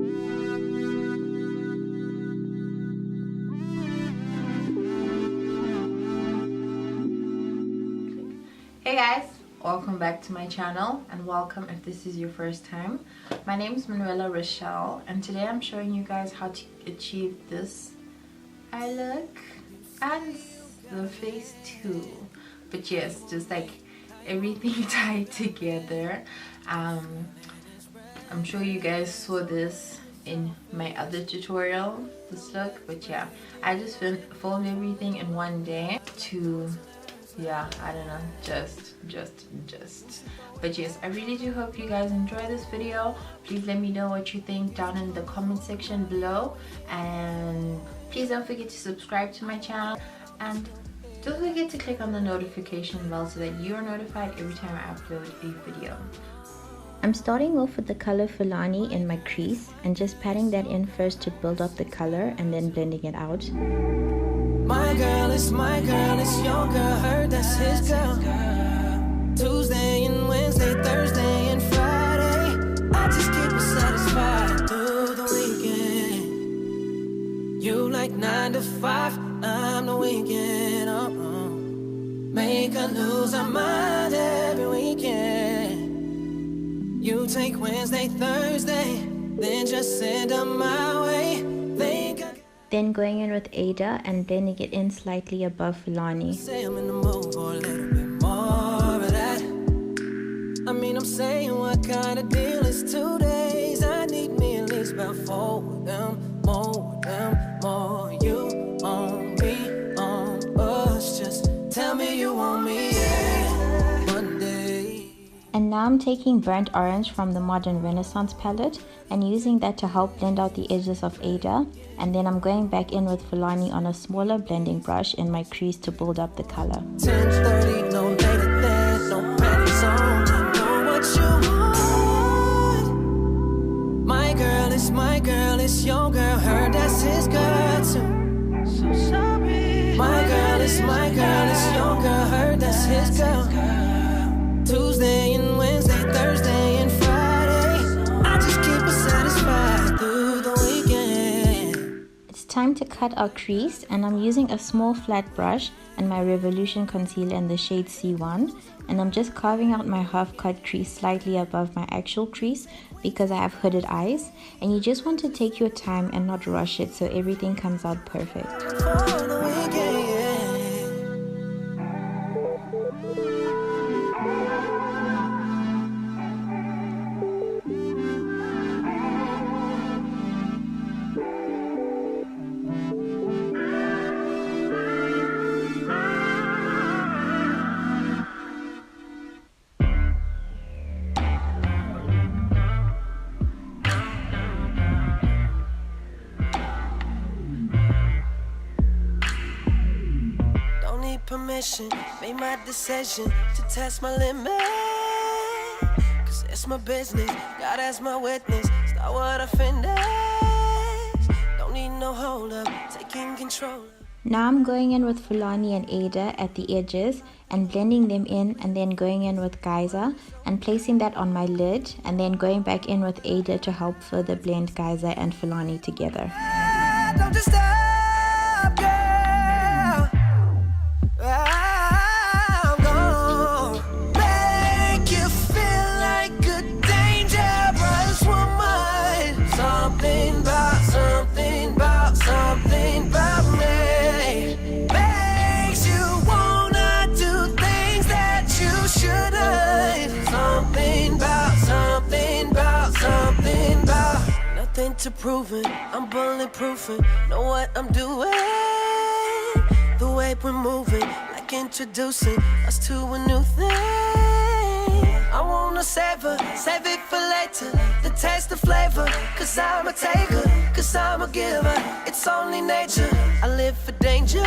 Hey guys, welcome back to my channel, and welcome if this is your first time. My name is Manuela Rochelle, and today I'm showing you guys how to achieve this eye look and the face too. But yes, just like everything tied together. I'm sure you guys saw this in my other tutorial, this look, but yeah, I just filmed everything in one day to, yeah, I don't know, just but yes, I really do hope you guys enjoy this video. Please let me know what you think down in the comment section below, and please don't forget to subscribe to my channel, and don't forget to click on the notification bell so that you are notified every time I upload a video. I'm starting off with the color Fulani in my crease and just patting that in first to build up the color and then blending it out. My girl is your girl, her that's his girl. Tuesday and Wednesday, Thursday and Friday, I just keep her satisfied through the weekend. You like 9 to 5, I'm the weekend. Make her lose her mind every weekend. You take Wednesday, Thursday, then just send her my way. Then going in with Ada and blending it in slightly above Fulani. Say I'm in the mood for a little bit more of that. I mean, I'm saying, what kind of deal is 2 days? I need me at least about 4 of them, more you on me, on us. Just tell me you want me, yeah, one day. And now I'm taking Burnt Orange from the Modern Renaissance palette and using that to help blend out the edges of Ada. And then I'm going back in with Fulani on a smaller blending brush in my crease to build up the color. 10:30, no later than, no panties on. I know what you want. My girl is your girl, her that's his girl too. So sorry. My girl is your girl, her that's his girl. Tuesday and Wednesday, Thursday and Friday, I just keep her satisfied through the weekend. It's time to cut our crease, and I'm using a small flat brush and my Revolution concealer in the shade C1, and I'm just carving out my half cut crease slightly above my actual crease because I have hooded eyes, and you just want to take your time and not rush it so everything comes out perfect. For the weekend. Permission, made my decision to test my limit. Cause it's my business, God as my witness. Start what I finish. Don't need no hold up, taking control. Now I'm going in with Fulani and Ada at the edges and blending them in, and then going in with Geyser and placing that on my lid, and then going back in with Ada to help further blend Geyser and Fulani together. Don't just stop, girl. I'm gonna make you feel like a dangerous woman. Something about me makes you wanna do things that you shouldn't. Something about nothing to prove it. I'm bulletproofing, know what I'm doing. The way we're moving, like introducing us to a new thing. I wanna save it for later. The taste, the flavor, cause I'm a taker, cause I'm a giver. It's only nature, I live for danger.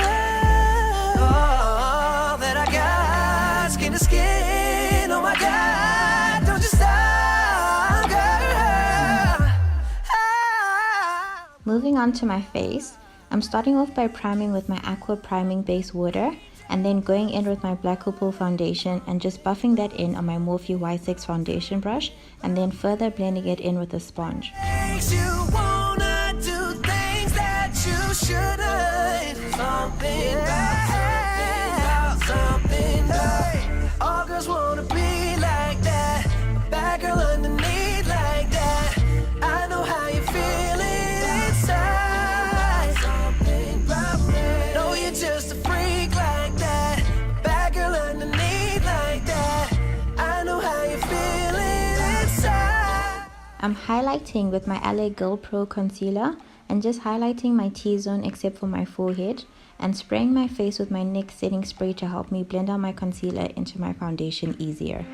All that I got, skin to skin, oh my God. Don't you stop, girl. Moving on to my face, I'm starting off by priming with my Aqua Priming Base Water, and then going in with my Black Opal foundation and just buffing that in on my Morphe Y6 foundation brush, and then further blending it in with a sponge. Makes you wanna do things that you shouldn't. Something bad, something bad. All girls wanna be like that. A bad girl underneath like that. I know how you feel inside. Something about me. Know you're just a freak like that. A bad girl underneath like that. I know how you feel inside. I'm highlighting with my LA Girl Pro concealer and just highlighting my T-zone except for my forehead, and spraying my face with my NYX setting spray to help me blend out my concealer into my foundation easier.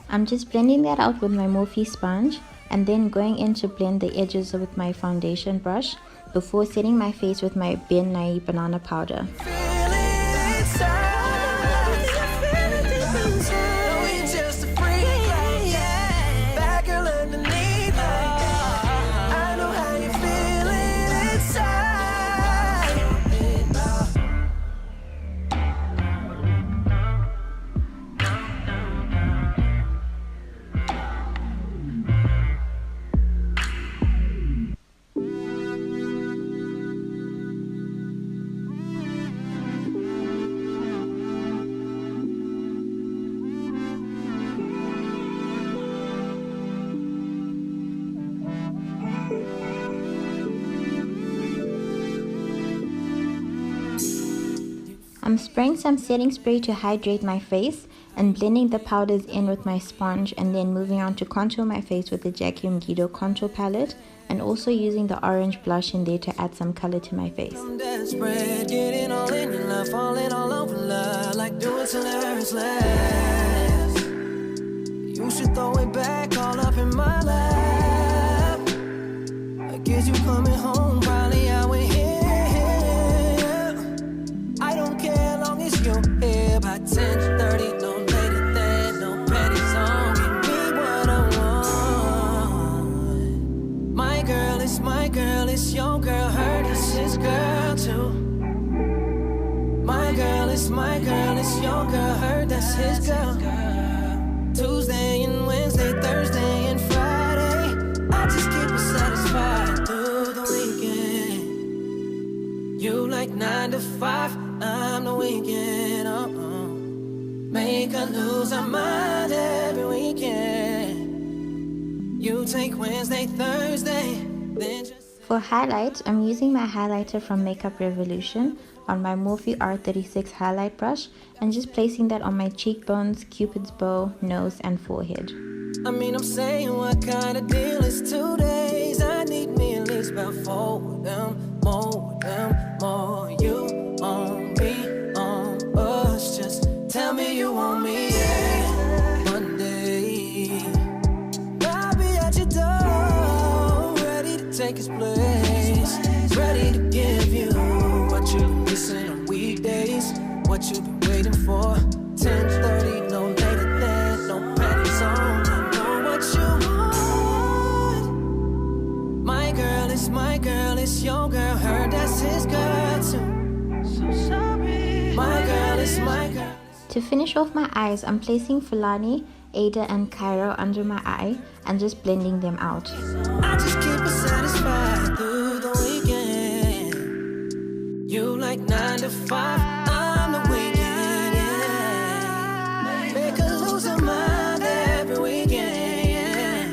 I'm just blending that out with my Morphe sponge and then going in to blend the edges with my foundation brush before setting my face with my Ben Nye banana powder. I'm spraying some setting spray to hydrate my face and blending the powders in with my sponge, and then moving on to contour my face with the Jackie Guido contour palette, and also using the orange blush in there to add some color to my face. I'm desperate, getting all in your love, falling all over love, like do it till it hurts less. You should throw it back all up in my lap. I guess you coming home, probably out with him. I don't care long as you're here by 10:30, no later than, no panties on. Give me what I want. My girl is your girl, her is his girl too. My girl is your girl, her that's his girl. Tuesday and Wednesday, Thursday and Friday, I just keep her satisfied through the weekend. You like 9 to 5, I'm the weekend. Make her lose her mind every weekend. You take Wednesday, Thursday, then just... For highlight, I'm using my highlighter from Makeup Revolution on my Morphe R36 highlight brush and just placing that on my cheekbones, cupid's bow, nose and forehead. I mean, I'm saying, what kind of deal is 2 days? I need me at least about 4 of them, more of them, more. You on me, on us, just tell me you want me, yeah. Monday, I'll be at your door, ready to take his place, ready to give you what you missing on weekdays, what you been waiting for. 10:30, no later than, no panties on. I know what you want. My girl is your girl, her that's his girl too. So sorry. My girl is my girl. To finish off my eyes, I'm placing Fulani, Ada and Cairo under my eye and just blending them out. I just keep her satisfied through the weekend. You like 9 to 5, I'm the weekend, yeah. Make her lose her mind every weekend, yeah.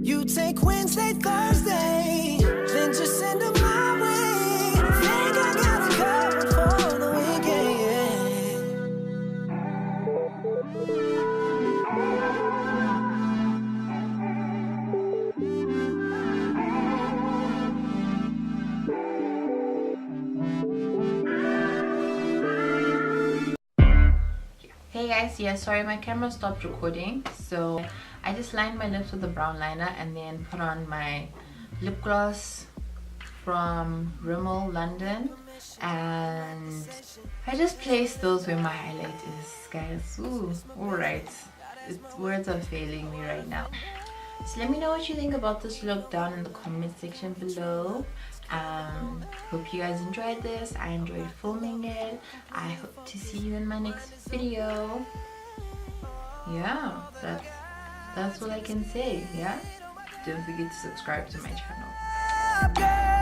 You take Wednesday, Thursday, then just send her my way. Think I got it covered for the weekend, Hey guys, yeah, sorry my camera stopped recording, so I just lined my lips with a brown liner and then put on my lip gloss from Rimmel London, and I just placed those where my highlight is, guys. Ooh, alright, words are failing me right now. So let me know what you think about this look down in the comment section below. Hope you guys enjoyed this. I enjoyed filming it. I hope to see you in my next video. Yeah, that's what I can say. Yeah, don't forget to subscribe to my channel.